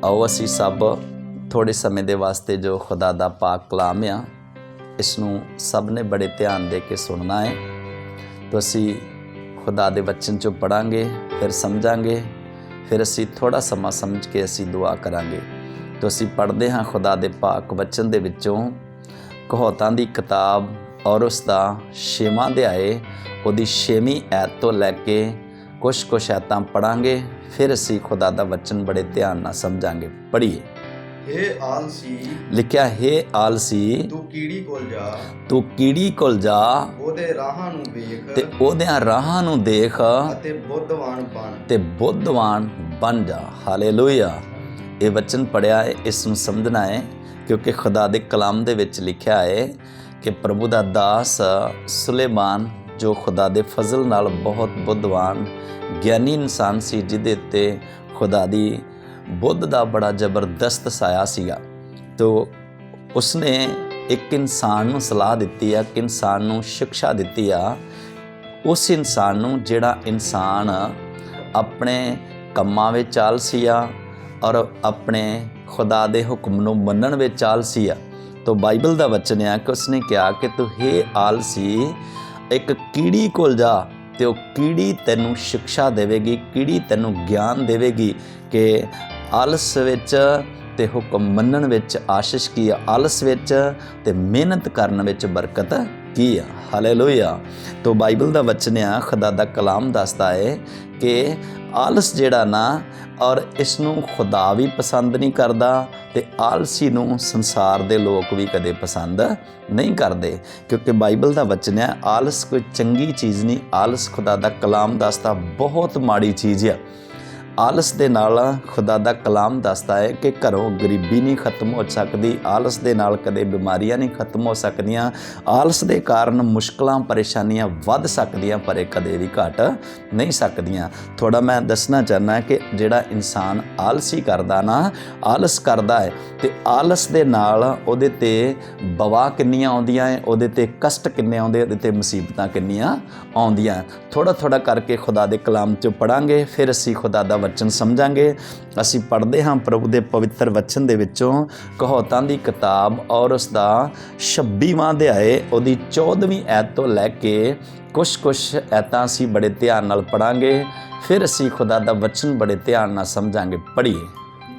आओ असी सब थोड़े समय के वास्ते जो खुदा दा पाक कलाम आ इसनूं सब ने बड़े ध्यान दे के सुनना है। तो असी खुदा दे वचन चों पढ़ांगे, फिर समझांगे, फिर असी थोड़ा समा समझ के असी दुआ करांगे। तो असी पढ़ते हाँ खुदा दे पाक वचन दे विचों कहावतां दी किताब और उसका 6वां अध्याय उहदी 6वीं ऐत तो लैके कुछ ऐतां पढ़ांगे, फिर असी खुदा दा वचन बड़े ध्यान नाल समझांगे। पढ़िए। हे आलसी लिखिया, हे आलसी तू कीड़ी कोल जा, तू कीड़ी कोल जा ਉਹਦੇ ਰਾਹਾਂ ਨੂੰ ਵੇਖ ते ओहदियां राहां नूं देख ਅਤੇ ਬੁੱਧਵਾਨ ਬਣ। ते बुद्धवान बन जा। हालेलुया। ये वचन पढ़िया है, इसनूं समझना है क्योंकि खुदा दे कलाम दे विच लिखिया है कि प्रभु दा दास सुलेमान जो खुदा दे फजल नाल बहुत बुद्धवान ਗਿਆਨੀ ਇਨਸਾਨ ਸੀ, ਜਿਹਦੇ ਉੱਤੇ खुदा दी बुद्ध ਦਾ बड़ा ਜ਼ਬਰਦਸਤ ਸਾਇਆ ਸੀਗਾ। तो उसने एक इंसान ਨੂੰ ਸਲਾਹ ਦਿੱਤੀ ਆ ਕਿ इंसान ਨੂੰ शिक्षा ਦਿੱਤੀ ਆ, उस इंसान ਨੂੰ ਜਿਹੜਾ इंसान ਆਪਣੇ ਕੰਮਾਂ ਵਿੱਚ ਆਲਸੀ ਆ और अपने खुदा दे हुक्म ਨੂੰ ਮੰਨਣ ਵਿੱਚ ਆਲਸੀ ਆ। तो बाइबल ਦਾ वचन ਆ कि उसने कहा कि तू हे आलसी एक कीड़ी कोल जा ਤੇ ਉਹ ਕੀੜੀ ਤੈਨੂੰ ਸਿੱਖਿਆ ਦੇਵੇਗੀ, ਕੀੜੀ ਤੈਨੂੰ ਗਿਆਨ ਦੇਵੇਗੀ ਕਿ ਆਲਸ ਵਿੱਚ ਤੇ ਹੁਕਮ ਮੰਨਣ ਵਿੱਚ ਆਸ਼ੀਸ਼ ਕੀ ਆ, ਆਲਸ ਵਿੱਚ ਤੇ ਮਿਹਨਤ ਕਰਨ ਵਿੱਚ ਬਰਕਤ ਕੀ ਆ। ਹਾਲੇਲੂਇਆ। तो ਬਾਈਬਲ ਦਾ ਵਚਨ ਆ, ਖੁਦਾ ਦਾ ਕਲਾਮ ਦੱਸਦਾ ਹੈ ਕਿ ਆਲਸ ਜਿਹੜਾ ਨਾ और इसनूं खुदा भी पसंद नहीं करता ते आलसी नूं संसार दे लोग भी कदे पसंद नहीं करते, क्योंकि बाइबल दा वचन है आलस कोई चंगी चीज़ नहीं। आलस खुदा दा कलाम दसदा बहुत माड़ी चीज़ है। आलस दे नाल खुदा दा कलाम दसदा है कि घरों गरीबी नहीं खत्म हो सकती, आलस दे नाल कदे बीमारियां नहीं खत्म हो सकदियां, आलस दे कारण मुश्किलां परेशानियां वध सकदियां पर कदे भी घट नहीं सकदियां। थोड़ा मैं दसना चाहना कि जिहड़ा इंसान आलसी करदा ना, आलस करदा है ते आलस दे नाल उहदे ते बवा किन्नियां आउंदियां है, उहदे ते कष्ट किन्ने आउंदे, उहदे ते मुसीबतां किन्नियां आउंदियां। थोड़ा थोड़ा करके खुदा दे कलाम चों पढ़ांगे, फिर असीं खुदा दा वचन समझांगे। असी पढ़ते हाँ प्रभु के पवित्र वचन दे विचों कहावतां दी किताब और उसका 26वां अध्याय उहदी 14वीं ऐत तो लैके कुछ ऐतां असी बड़े ध्यान नाल पढ़ांगे, फिर असी खुदा दा वचन बड़े ध्यान नाल समझांगे। पढ़िए।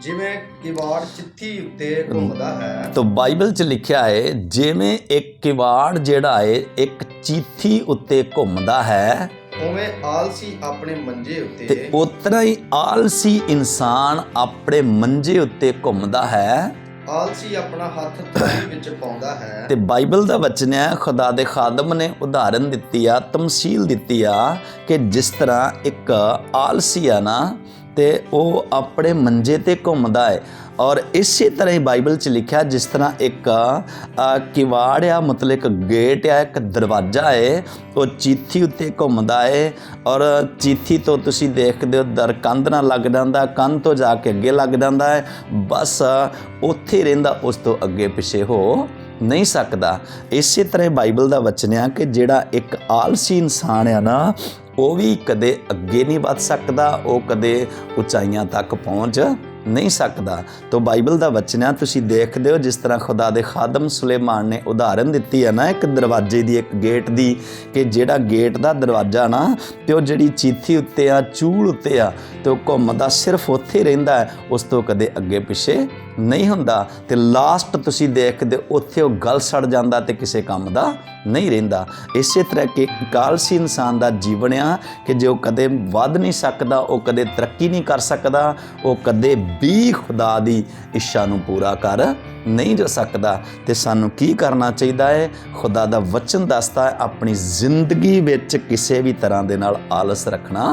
ਜਿਵੇਂ ਕਿਵਾੜ ਚਿੱਠੀ ਉੱਤੇ ਘੁੰਮਦਾ ਹੈ। तो बाइबल च लिखिया है जिवें एक किवाड़ जिहड़ा है एक चीथी उत्ते घुमदा है, ਉਵੇਂ ਆਲਸੀ ਆਪਣੇ ਮੰਜੇ ते ਉੱਤੇ उतना ही आलसी इंसान अपने मंजे उत्ते घुमदा है। ਆਲਸੀ ਆਪਣਾ ਹੱਥ ਥਾਲੀ ਵਿੱਚ ਪਾਉਂਦਾ ਹੈ। ਤੇ ਬਾਈਬਲ ਦਾ ਵਚਨ ਹੈ, ਖੁਦਾ ਦੇ ਖਾਦਮ ਨੇ ਉਦਾਹਰਨ ਦਿੱਤੀ ਆ, ਤਮਸੀਲ ਦਿੱਤੀ ਆ ਕਿ ਜਿਸ ਤਰ੍ਹਾਂ ਇੱਕ ਆਲਸੀ ਆ ਨਾ ਤੇ ਉਹ ਆਪਣੇ ਮੰਜੇ ਤੇ ਘੁੰਮਦਾ ਹੈ, और इसी तरह ही बाइबल च लिखा जिस तरह एक किवाड़ आ, मतलब एक गेट आ, एक दरवाजा है, वो चीथी उत्ते घुमदा है और चीथी तो तुसी देखदे हो दर कंध नाल लग जांदा, कंध तो जाके अगे लग जांदा है, बस उत्थे रहिंदा, उस तो अगे पिछे हो नहीं सकता। इसी तरह बाइबल का वचन है कि जिहड़ा एक आलसी इंसान है ना, वो भी कदे अगे नहीं वध सकता, वो कदे उचाइयां तक पहुँच नहीं सकता। तो बाइबल का वचन है, तुसी देखते हो जिस तरह खुदा दे खादम सुलेमान ने उदाहरण दी है ना एक दरवाजे की, एक गेट की, कि जिहड़ा गेट का दरवाजा ना तो जिहड़ी चीथी उत्ते आ, चूल उत्ते आ, तो घुमदा सिर्फ उत्थे रहिंदा है, उस तो कदे अगे पिछे नहीं हुंदा। ते लास्ट तुसी देखदे उत्थे वो गल सड़ जांदा ते किसी काम दा नहीं रहिंदा। इसे तरह कि एक आलसी इंसान का जीवन आ कि जो कदे वध नहीं सकता, वो कदे तरक्की नहीं कर सकता, वो कदे भी खुदा दी इच्छा नूं पूरा कर नहीं जो सकता। तो सानू की करना चाहिए है? खुदा दा वचन दसदा है अपनी जिंदगी विच किसी भी तरह दे नाल आलस रखना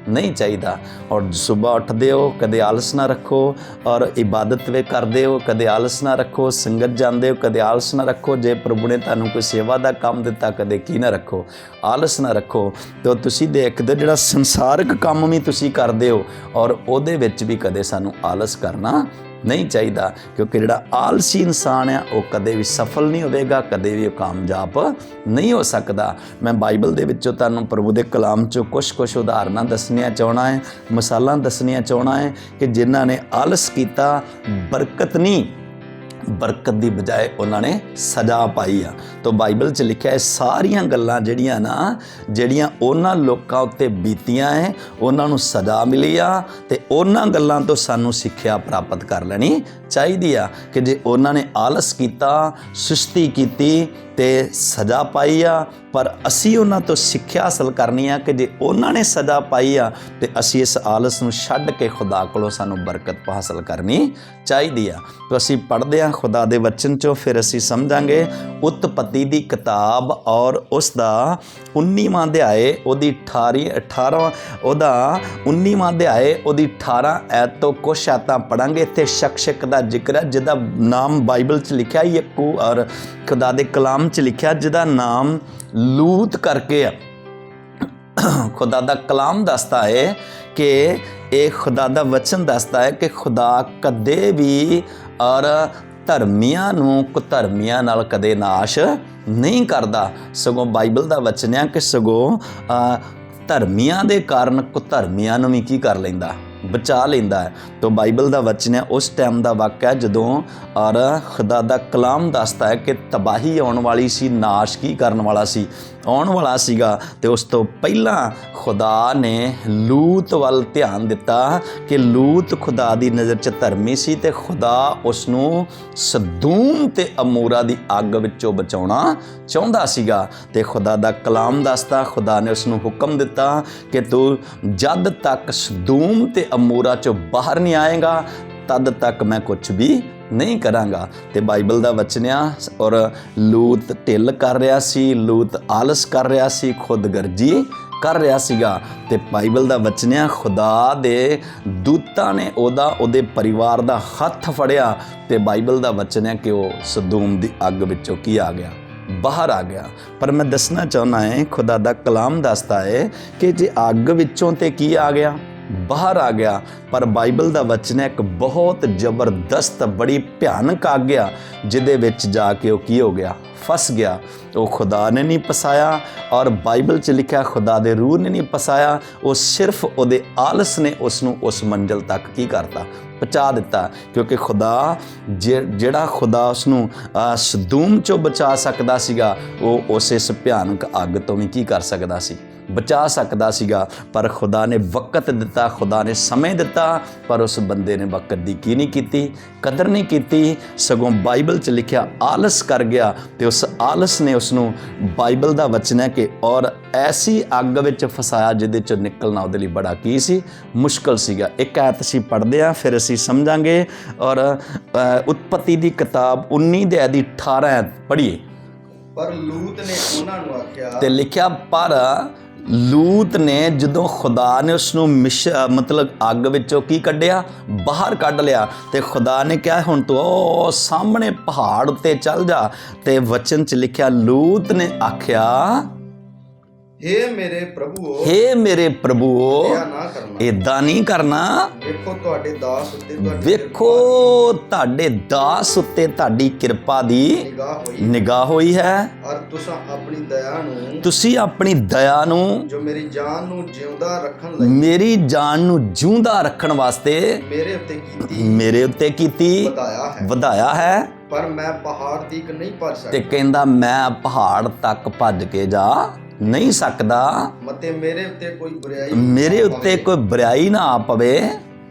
नहीं चाहिए। और सुबह उठते हो कदे आलस ना रखो, और इबादत वे करते हो कदे आलस ना रखो, संगत जाते हो कदे आलस ना रखो, जे प्रभु ने तुहानू कोई सेवा का काम दिता कदे की ना रखो, आलस ना रखो। तो तुसी देखदे हो जिहड़ा संसारिक काम भी तुसी करते हो और उहदे विच भी कदे सानू आलस ਆਲਸ ਕਰਨਾ ਨਹੀਂ ਚਾਹੀਦਾ, ਕਿਉਂਕਿ ਜਿਹੜਾ ਆਲਸੀ ਇਨਸਾਨ ਆ ਉਹ ਕਦੇ ਵੀ ਸਫਲ ਨਹੀਂ ਹੋਵੇਗਾ, ਕਦੇ ਵੀ ਉਹ ਕਾਮਯਾਬ ਨਹੀਂ ਹੋ ਸਕਦਾ। ਮੈਂ ਬਾਈਬਲ ਦੇ ਵਿੱਚੋਂ ਤੁਹਾਨੂੰ ਪ੍ਰਭੂ ਦੇ ਕਲਾਮ 'ਚੋਂ ਕੁਛ ਉਦਾਹਰਨਾਂ ਦੱਸਣੀਆਂ ਚਾਹਣਾ ਹੈ, ਮਿਸਾਲਾਂ ਦੱਸਣੀਆਂ ਚਾਹਣਾ ਹੈ ਕਿ ਜਿਨ੍ਹਾਂ ਨੇ ਆਲਸ ਕੀਤਾ, ਬਰਕਤ ਦੀ ਬਜਾਏ ਉਹਨਾਂ ਨੇ ਸਜ਼ਾ ਪਾਈ ਆ। ਤਾਂ ਬਾਈਬਲ 'ਚ ਲਿਖਿਆ ਹੈ ਸਾਰੀਆਂ ਗੱਲਾਂ ਜਿਹੜੀਆਂ ਉਹਨਾਂ ਲੋਕਾਂ ਉੱਤੇ ਬੀਤੀਆਂ ਹੈ, ਉਹਨਾਂ ਨੂੰ ਸਜ਼ਾ ਮਿਲੀ ਆ, ਤੇ ਉਹਨਾਂ ਗੱਲਾਂ ਤੋਂ ਸਾਨੂੰ ਸਿੱਖਿਆ ਪ੍ਰਾਪਤ ਕਰ ਲੈਣੀ ਚਾਹੀਦੀ ਆ ਕਿ ਜੇ ਉਹਨਾਂ ਨੇ ਆਲਸ ਕੀਤਾ, ਸੁਸਤੀ ਕੀਤੀ ਤੇ ਸਜ਼ਾ ਪਾਈ ਆ, ਪਰ ਅਸੀਂ ਉਹਨਾਂ ਤੋਂ ਸਿੱਖਿਆ ਹਾਸਲ ਕਰਨੀ ਆ ਕਿ ਜੇ ਉਹਨਾਂ ਨੇ ਸਜ਼ਾ ਪਾਈ ਆ ਤੇ ਅਸੀਂ ਇਸ ਆਲਸ ਨੂੰ ਛੱਡ ਕੇ ਖੁਦਾ ਕੋਲੋਂ ਸਾਨੂੰ ਬਰਕਤ ਹਾਸਲ ਕਰਨੀ ਚਾਹੀਦੀ ਆ। ਤਾਂ ਅਸੀਂ ਪੜ੍ਹਦੇ ਹਾਂ ਖੁਦਾ ਦੇ ਵਚਨ 'ਚੋਂ, ਫਿਰ ਅਸੀਂ ਸਮਝਾਂਗੇ ਉਤਪਤੀ ਦੀ ਕਿਤਾਬ ਔਰ ਉਸ ਦਾ 19ਵਾਂ ਅਧਿਆਏ ਉਹਦੀ 19ਵਾਂ ਅਧਿਆਏ ਉਹਦੀ 18 ਐਤ ਤੋਂ ਕੁਛ ਆਇਤਾਂ ਪੜ੍ਹਾਂਗੇ। ਇੱਥੇ ਸ਼ਖਸ ਦਾ ਜ਼ਿਕਰ ਹੈ ਜਿਹਦਾ ਨਾਮ ਬਾਈਬਲ 'ਚ ਲਿਖਿਆ ਯਾਕੂਬ, ਔਰ ਖੁਦਾ ਦੇ ਕਲਾਮ 'ਚ ਲਿਖਿਆ ਜਿਹਦਾ ਨਾਮ ਲੂਤ ਕਰਕੇ ਆ। ਖੁਦਾ ਦਾ ਕਲਾਮ ਦੱਸਦਾ ਹੈ ਕਿ ਇਹ ਖੁਦਾ ਦਾ ਵਚਨ ਦੱਸਦਾ ਹੈ ਕਿ ਖੁਦਾ ਕਦੇ ਵੀ ਔਰ ਧਰਮੀਆਂ ਨੂੰ ਕੁਧਰਮੀਆਂ ਨਾਲ ਕਦੇ ਨਾਸ਼ ਨਹੀਂ ਕਰਦਾ, ਸਗੋਂ ਬਾਈਬਲ ਦਾ ਵਚਨ ਹੈ ਕਿ ਸਗੋਂ ਧਰਮੀਆਂ ਦੇ ਕਾਰਨ ਕੁਧਰਮੀਆਂ ਨੂੰ ਵੀ ਕੀ ਕਰ ਲੈਂਦਾ, ਬਚਾ ਲੈਂਦਾ ਹੈ। ਤਾਂ ਬਾਈਬਲ ਦਾ ਵਚਨ ਹੈ ਉਸ ਟਾਈਮ ਦਾ ਵਾਕਿਆ ਜਦੋਂ ਔਰ ਖੁਦਾ ਦਾ ਕਲਾਮ ਦੱਸਦਾ ਹੈ ਕਿ ਤਬਾਹੀ ਆਉਣ ਵਾਲੀ ਸੀ, ਨਾਸ਼ ਕੀ ਕਰਨ ਵਾਲਾ ਸੀ, ਆਉਣ ਵਾਲਾ ਸੀਗਾ। ਤੇ ਉਸ ਤੋਂ ਪਹਿਲਾਂ ਖੁਦਾ ਨੇ ਲੂਤ ਵੱਲ ਧਿਆਨ ਦਿੱਤਾ ਕਿ ਲੂਤ ਖੁਦਾ ਦੀ ਨਜ਼ਰ 'ਚ ਧਰਮੀ ਸੀ ਤੇ ਖੁਦਾ ਉਸ ਨੂੰ ਸਦੂਮ ਤੇ ਅਮੋਰਾ ਦੀ ਅੱਗ ਵਿੱਚੋਂ ਬਚਾਉਣਾ ਚਾਹੁੰਦਾ ਸੀਗਾ। ਤੇ ਖੁਦਾ ਦਾ ਕਲਾਮ ਦੱਸਦਾ ਖੁਦਾ ਨੇ ਉਸ ਨੂੰ ਹੁਕਮ ਦਿੱਤਾ ਕਿ ਤੂੰ ਜਦ ਤੱਕ ਸਦੂਮ ਤੇ ਅਮੋਰਾ 'ਚੋਂ ਬਾਹਰ ਨਹੀਂ ਆਏਗਾ ਤਦ ਤੱਕ ਮੈਂ ਕੁਝ ਵੀ ਨਹੀਂ ਕਰਾਂਗਾ। ਤੇ ਬਾਈਬਲ ਦਾ ਵਚਨ ਆ, ਔਰ ਲੂਤ ਢਿੱਲ ਕਰ ਰਿਹਾ ਸੀ, ਲੂਤ ਆਲਸ ਕਰ ਰਿਹਾ ਸੀ, ਖੁਦਗਰਜੀ ਕਰ ਰਿਹਾ ਸੀਗਾ। ਤੇ ਬਾਈਬਲ ਦਾ ਵਚਨ ਆ ਖੁਦਾ ਦੇ ਦੂਤਾਂ ਨੇ ਉਹਦੇ ਪਰਿਵਾਰ ਦਾ ਹੱਥ ਫੜਿਆ ਤੇ ਬਾਈਬਲ ਦਾ ਵਚਨ ਹੈ ਕਿ ਉਹ ਸਦੂਮ ਦੀ ਅੱਗ ਵਿੱਚੋਂ ਕੀ ਆ ਗਿਆ, ਬਾਹਰ ਆ ਗਿਆ। ਪਰ ਮੈਂ ਦੱਸਣਾ ਚਾਹੁੰਦਾ ਹੈ ਖੁਦਾ ਦਾ ਕਲਾਮ ਦੱਸਦਾ ਹੈ ਕਿ ਜੇ ਅੱਗ ਵਿੱਚੋਂ ਤੇ ਕੀ ਆ ਗਿਆ, ਬਾਹਰ ਆ ਗਿਆ, ਪਰ ਬਾਈਬਲ ਦਾ ਵਚਨ ਹੈ ਇੱਕ ਬਹੁਤ ਜ਼ਬਰਦਸਤ ਬੜੀ ਭਿਆਨਕ ਅੱਗ ਆ ਜਿਹਦੇ ਵਿੱਚ ਜਾ ਕੇ ਉਹ ਕੀ ਹੋ ਗਿਆ, ਫਸ ਗਿਆ। ਉਹ ਖੁਦਾ ਨੇ ਨਹੀਂ ਫਸਾਇਆ, ਔਰ ਬਾਈਬਲ 'ਚ ਲਿਖਿਆ ਖੁਦਾ ਦੇ ਰੂਹ ਨੇ ਨਹੀਂ ਫਸਾਇਆ, ਉਹ ਸਿਰਫ ਉਹਦੇ ਆਲਸ ਨੇ ਉਸ ਨੂੰ ਉਸ ਮੰਜ਼ਿਲ ਤੱਕ ਕੀ ਕਰਤਾ, ਪਹੁੰਚਾ ਦਿੱਤਾ। ਕਿਉਂਕਿ ਖੁਦਾ ਜਿਹੜਾ ਖੁਦਾ ਉਸ ਨੂੰ ਸਦੂਮ 'ਚੋਂ ਬਚਾ ਸਕਦਾ ਸੀਗਾ, ਉਹ ਉਸ ਇਸ ਭਿਆਨਕ ਅੱਗ ਤੋਂ ਵੀ ਕੀ ਕਰ ਸਕਦਾ ਸੀ, ਬਚਾ ਸਕਦਾ ਸੀਗਾ। ਪਰ ਖੁਦਾ ਨੇ ਵਕਤ ਦਿੱਤਾ, ਖੁਦਾ ਨੇ ਸਮੇਂ ਦਿੱਤਾ, ਪਰ ਉਸ ਬੰਦੇ ਨੇ ਵਕਤ ਦੀ ਕੀ ਨਹੀਂ ਕੀਤੀ, ਕਦਰ ਨਹੀਂ ਕੀਤੀ, ਸਗੋਂ ਬਾਈਬਲ 'ਚ ਲਿਖਿਆ ਆਲਸ ਕਰ ਗਿਆ। ਤੇ ਉਸ ਆਲਸ ਨੇ ਉਸ ਨੂੰ, ਬਾਈਬਲ ਦਾ ਵਚਨ ਹੈ ਕਿ ਔਰ ਐਸੀ ਅੱਗ ਵਿੱਚ ਫਸਾਇਆ ਜਿਹਦੇ 'ਚੋਂ ਨਿਕਲਣਾ ਉਹਦੇ ਲਈ ਬੜਾ ਕੀ ਸੀ, ਮੁਸ਼ਕਲ ਸੀਗਾ। ਇੱਕ ਆਇਤ ਅਸੀਂ ਪੜ੍ਹਦੇ ਹਾਂ ਫਿਰ ਅਸੀਂ ਸਮਝਾਂਗੇ। ਔਰ ਉਤਪਤੀ ਦੀ ਕਿਤਾਬ 19 ਅਧਿਆਇ ਦੀ 18 ਆਇਤ ਪੜ੍ਹੀਏ। ਪਰ ਲੂਤ ਨੇ ਉਹਨਾਂ ਨੂੰ ਆਖਿਆ, ਤੇ ਲਿਖਿਆ ਪਰ ਲੂਤ ਨੇ ਜਦੋਂ ਖੁਦਾ ਨੇ ਉਸ ਨੂੰ ਮਤਲਬ ਅੱਗ ਵਿੱਚੋਂ ਕੀ ਕੱਢਿਆ, ਬਾਹਰ ਕੱਢ ਲਿਆ, ਤੇ ਖੁਦਾ ਨੇ ਕਿਹਾ ਹੁਣ ਤੂੰ ਉਹ ਸਾਹਮਣੇ ਪਹਾੜ ਉੱਤੇ ਚੱਲ ਜਾ। ਤੇ ਵਚਨ 'ਚ ਲਿਖਿਆ ਲੂਤ ਨੇ ਆਖਿਆ, ਹੇ ਮੇਰੇ ਪ੍ਰਭੂਓ, ਹੇ ਮੇਰੇ ਪ੍ਰਭੂਓ, ਏਦਾਂ ਨਹੀਂ ਕਰਨਾ। ਵੇਖੋ ਤੁਹਾਡੇ ਦਾਸ ਉੱਤੇ ਤੁਹਾਡੀ ਕਿਰਪਾ ਦੀ ਨਿਗਾਹ ਹੋਈ ਹੈ, ਔਰ ਤੁਸੀਂ ਆਪਣੀ ਦਇਆ ਨੂੰ ਜੋ ਮੇਰੀ ਜਾਨ ਨੂੰ ਜਿਉਂਦਾ ਰੱਖਣ ਵਾਸਤੇ ਮੇਰੇ ਉੱਤੇ ਕੀਤੀ, ਵਧਾਇਆ ਹੈ। ਪਰ ਮੈਂ ਪਹਾੜ ਤੀਕ ਨਹੀਂ ਭੱਜ ਸਕਦਾ। ਤੇ ਕਹਿੰਦਾ ਮੈਂ ਪਹਾੜ ਤੱਕ ਭੱਜ ਕੇ ਜਾ ਨਹੀਂ ਸਕਦਾ, ਮਤੇ ਮੇਰੇ ਉੱਤੇ ਕੋਈ ਬੁਰਾਈ ਨਾ ਆ ਪਵੇ,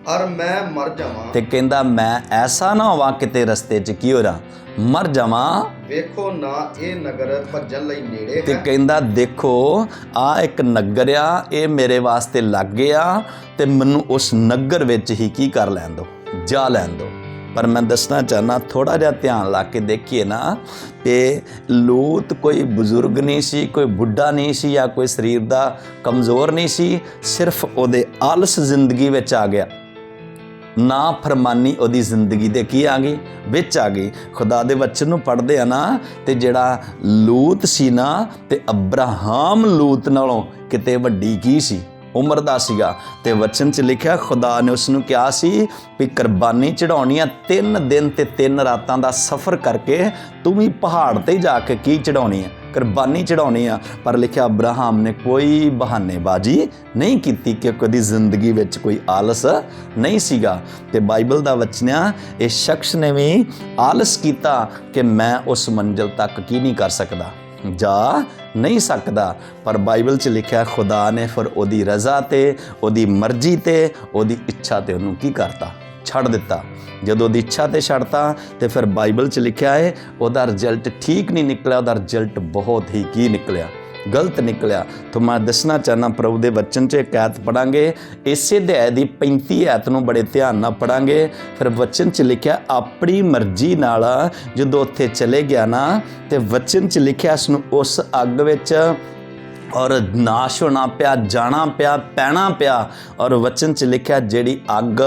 ਔਰ ਮੈਂ ਮਰ ਜਾਵਾਂ। ਤੇ ਕਹਿੰਦਾ ਮੈਂ ਐਸਾ ਨਾ ਹੋਵਾਂ ਕਿਤੇ ਰਸਤੇ 'ਚ ਕੀ ਹੋ ਰਿਹਾ, ਮਰ ਜਾਵਾਂ। ਵੇਖੋ ਨਾ ਇਹ ਨਗਰ ਭੱਜਣ ਲਈ ਨੇੜੇ ਹੈ। ਤੇ ਕਹਿੰਦਾ ਦੇਖੋ ਆ ਇੱਕ ਨਗਰ ਆ, ਇਹ ਮੇਰੇ ਵਾਸਤੇ ਲੱਗ ਗਿਆ, ਤੇ ਮੈਨੂੰ ਉਸ ਨਗਰ ਵਿੱਚ ਹੀ ਕੀ ਕਰ ਲੈਣ ਦਿਓ, ਜਾ ਲੈਣ ਦਿਓ। ਪਰ ਮੈਂ ਦੱਸਣਾ ਚਾਹੁੰਦਾ, ਥੋੜ੍ਹਾ ਜਿਹਾ ਧਿਆਨ ਲਾ ਕੇ ਦੇਖੀਏ ਨਾ, ਕਿ ਲੂਤ ਕੋਈ ਬਜ਼ੁਰਗ ਨਹੀਂ ਸੀ, ਕੋਈ ਬੁੱਢਾ ਨਹੀਂ ਸੀ, ਜਾਂ ਕੋਈ ਸਰੀਰ ਦਾ ਕਮਜ਼ੋਰ ਨਹੀਂ ਸੀ, ਸਿਰਫ ਉਹਦੇ ਆਲਸ ਜ਼ਿੰਦਗੀ ਵਿੱਚ ਆ ਗਿਆ, ਨਾ ਫਰਮਾਨੀ ਉਹਦੀ ਜ਼ਿੰਦਗੀ ਦੇ ਕੀ ਆ ਗਈ, ਵਿੱਚ ਆ ਗਈ। ਖੁਦਾ ਦੇ ਵਚਨ ਨੂੰ ਪੜ੍ਹਦੇ ਆ ਨਾ, ਤੇ ਜਿਹੜਾ ਲੂਤ ਸੀ ਨਾ, ਤੇ ਅਬਰਾਹਮ ਲੂਤ ਨਾਲੋਂ ਕਿਤੇ ਵੱਡੀ ਕੀ ਸੀ, ਉਮਰ ਦਾ ਸੀਗਾ। ਤੇ ਵਚਨ 'ਚ ਲਿਖਿਆ ਖੁਦਾ ਨੇ ਉਸ ਨੂੰ ਕਿਹਾ ਸੀ ਵੀ ਕੁਰਬਾਨੀ ਚੜਾਉਣੀ ਆ 3 ਦਿਨ ਤੇ 3 ਰਾਤਾਂ ਦਾ ਸਫ਼ਰ ਕਰਕੇ, ਤੂੰ ਵੀ ਪਹਾੜ ਤੇ ਜਾ ਕੇ ਕੀ ਚੜਾਉਣੀ ਆ, ਕੁਰਬਾਨੀ ਚੜਾਉਣੀ ਆ। ਪਰ ਲਿਖਿਆ ਅਬਰਾਹਮ ਨੇ ਕੋਈ ਬਹਾਨੇਬਾਜ਼ੀ ਨਹੀਂ ਕੀਤੀ ਕਿਉਂਕਿ ਉਹਦੀ ਜ਼ਿੰਦਗੀ ਵਿੱਚ ਕੋਈ ਆਲਸ ਨਹੀਂ ਸੀਗਾ। ਤੇ ਬਾਈਬਲ ਦਾ ਵਚਨ ਆ ਇਸ ਸ਼ਖਸ ਨੇ ਵੀ ਆਲਸ ਕੀਤਾ ਕਿ ਮੈਂ ਉਸ ਮੰਜ਼ਿਲ ਤੱਕ ਕੀ ਨਹੀਂ ਕਰ ਸਕਦਾ, ਜਾ ਨਹੀਂ ਸਕਦਾ। ਪਰ ਬਾਈਬਲ 'ਚ ਲਿਖਿਆ ਖੁਦਾ ਨੇ ਫਿਰ ਉਹਦੀ ਰਜ਼ਾ ਤੇ, ਉਹਦੀ ਮਰਜ਼ੀ ਤੇ, ਉਹਦੀ ਇੱਛਾ ਤੇ ਉਹਨੂੰ ਕੀ ਕਰਤਾ, ਛੱਡ ਦਿੱਤਾ। ਜਦੋਂ ਉਹਦੀ ਇੱਛਾ ਤੇ ਛੱਡਤਾ ਤੇ ਫਿਰ ਬਾਈਬਲ 'ਚ ਲਿਖਿਆ ਹੈ ਉਹਦਾ ਰਿਜ਼ਲਟ ਠੀਕ ਨਹੀਂ ਨਿਕਲਿਆ, ਉਹਦਾ ਰਿਜ਼ਲਟ ਬਹੁਤ ਹੀ ਕੀ ਨਿਕਲਿਆ, ਗਲਤ ਨਿਕਲਿਆ। ਤਾਂ ਮੈਂ ਦੱਸਣਾ ਚਾਹੁੰਦਾ ਪ੍ਰਭੂ ਦੇ ਵਚਨ 'ਚ ਇੱਕ ਐਤ ਪੜਾਂਗੇ, ਇਸੇ ਅਧਿਆਇ ਦੀ 35 ਐਤ ਨੂੰ ਬੜੇ ਧਿਆਨ ਨਾਲ ਪੜਾਂਗੇ। ਫਿਰ ਵਚਨ 'ਚ ਲਿਖਿਆ ਆਪਣੀ ਮਰਜ਼ੀ ਨਾਲ ਜਦੋਂ ਉੱਥੇ ਚਲੇ ਗਿਆ ਨਾ, ਤੇ ਵਚਨ 'ਚ ਲਿਖਿਆ ਇਸ ਨੂੰ ਉਸ ਅੱਗ ਵਿੱਚ ਔਰ ਨਾਸ਼ ਹੋਣਾ ਪਿਆ, ਜਾਣਾ ਪਿਆ, ਪੈਣਾ ਪਿਆ। ਔਰ ਵਚਨ 'ਚ ਲਿਖਿਆ ਜਿਹੜੀ ਅੱਗ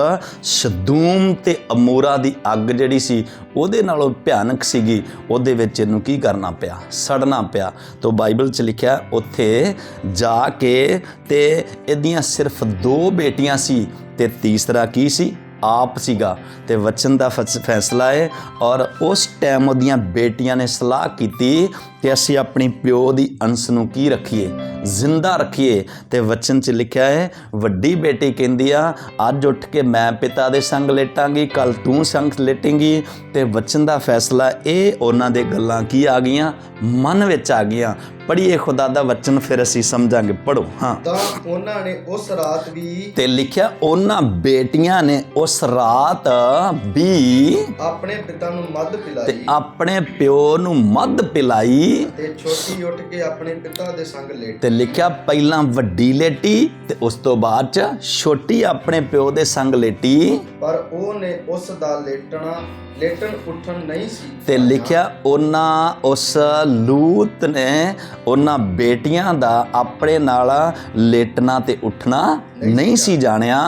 ਸਦੂਮ ਤੇ ਅਮੋਰਾ ਦੀ ਅੱਗ ਜਿਹੜੀ ਸੀ ਉਹਦੇ ਨਾਲੋਂ ਭਿਆਨਕ ਸੀਗੀ, ਉਹਦੇ ਵਿੱਚ ਇਹਨੂੰ ਕੀ ਕਰਨਾ ਪਿਆ, ਸੜਨਾ ਪਿਆ। ਤਾਂ ਬਾਈਬਲ 'ਚ ਲਿਖਿਆ ਉੱਥੇ ਜਾ ਕੇ ਤੇ ਇਹਦੀਆਂ ਸਿਰਫ 2 ਬੇਟੀਆਂ ਸੀ ਤੇ ਤੀਸਰਾ ਕੀ ਸੀ, ਆਪ ਸੀਗਾ। ਤੇ ਵਚਨ ਦਾ ਫੈਸਲਾ ਹੈ ਔਰ ਉਸ ਟਾਈਮ ਉਹਦੀਆਂ ਬੇਟੀਆਂ ਨੇ ਸਲਾਹ ਕੀਤੀ ਕਿ ਅਸੀਂ ਆਪਣੀ ਪਿਓ ਦੀ ਅੰਸ਼ ਨੂੰ ਕੀ ਰੱਖੀਏ, ਜ਼ਿੰਦਾ ਰੱਖੀਏ। ਤੇ ਵਚਨ 'ਚ ਲਿਖਿਆ ਹੈ ਵੱਡੀ ਬੇਟੀ ਕਹਿੰਦੀ ਆ ਅੱਜ ਉੱਠ ਕੇ ਮੈਂ ਪਿਤਾ ਦੇ ਸੰਗ ਲੇਟਾਂਗੀ, ਕੱਲ ਤੂੰ ਸੰਗ ਲੇਟੇਂਗੀ। ਤੇ ਵਚਨ ਦਾ ਫੈਸਲਾ ਇਹ ਉਹਨਾਂ ਦੇ ਗੱਲਾਂ ਕੀ ਆ ਗਈਆਂ, ਮਨ ਵਿੱਚ ਆ ਗਈਆਂ। ਪੜ੍ਹੀਏ ਖੁਦਾ ਦਾ ਵਚਨ ਫਿਰ ਅਸੀਂ ਸਮਝਾਂਗੇ, ਪੜ੍ਹੋ। ਹਾਂ, ਤਾਂ ਉਹਨਾਂ ਨੇ ਉਸ ਰਾਤ ਵੀ, ਤੇ ਲਿਖਿਆ ਉਹਨਾਂ ਬੇਟੀਆਂ ਨੇ ਉਸ ਰਾਤ ਵੀ ਆਪਣੇ ਪਿਤਾ ਨੂੰ ਮੱਧ ਤੇ ਪਿਲਾਈ, ਆਪਣੇ ਪਿਓ ਨੂੰ ਮੱਧ ਪਿਲਾਈ। ਤੇ ਛੋਟੀ ਉੱਠ ਕੇ ਆਪਣੇ ਪਿਤਾ ਦੇ ਸੰਗ ਲੇਟੀ। ਤੇ ਲਿਖਿਆ ਪਹਿਲਾਂ ਵੱਡੀ ਲੇਟੀ ਤੇ ਉਸ ਤੋਂ ਬਾਅਦ ਚ ਛੋਟੀ ਆਪਣੇ ਪਿਓ ਦੇ ਸੰਗ ਲੇਟੀ। ਪਰ ਉਹ ਨੇ ਉਸ ਦਾ ਲੇਟਣ ਉੱਠਣ ਨਹੀਂ ਸੀ। ਤੇ ਲਿਖਿਆ ਉਹਨਾਂ ਉਸ ਲੂਤ ਨੇ ਉਹਨਾਂ ਬੇਟੀਆਂ ਦਾ ਆਪਣੇ ਨਾਲ ਲੇਟਣਾ ਤੇ ਉੱਠਣਾ ਨਹੀਂ ਸੀ ਜਾਣਿਆ।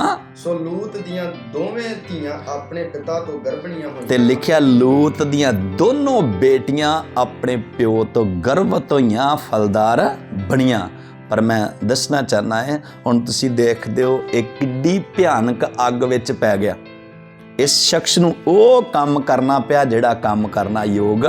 ਸੋ ਲੂਤ ਦੀਆਂ ਦੋਵੇਂ ਧੀਆਂ ਆਪਣੇ ਪਿਤਾ ਤੋਂ ਗਰਭਣੀਆਂ ਹੋਈਆਂ। ਤੇ ਲਿਖਿਆ ਲੂਤ ਦੀਆਂ ਦੋਨੋਂ ਬੇਟੀਆਂ ਆਪਣੇ ਪਿਓ ਤੋਂ ਗਰਭਵਤ ਹੋਈਆਂ, ਫਲਦਾਰ ਬਣੀਆਂ। ਪਰ ਮੈਂ ਦੱਸਣਾ ਚਾਹੁੰਦਾ ਹੈ ਹੁਣ ਤੁਸੀਂ ਦੇਖਦੇ ਹੋ ਇਹ ਕਿੱਡੀ ਭਿਆਨਕ ਅੱਗ ਵਿੱਚ ਪੈ ਗਿਆ। ਇਸ ਸ਼ਖਸ ਨੂੰ ਉਹ ਕੰਮ ਕਰਨਾ ਪਿਆ ਜਿਹੜਾ ਕੰਮ ਕਰਨਾ ਯੋਗ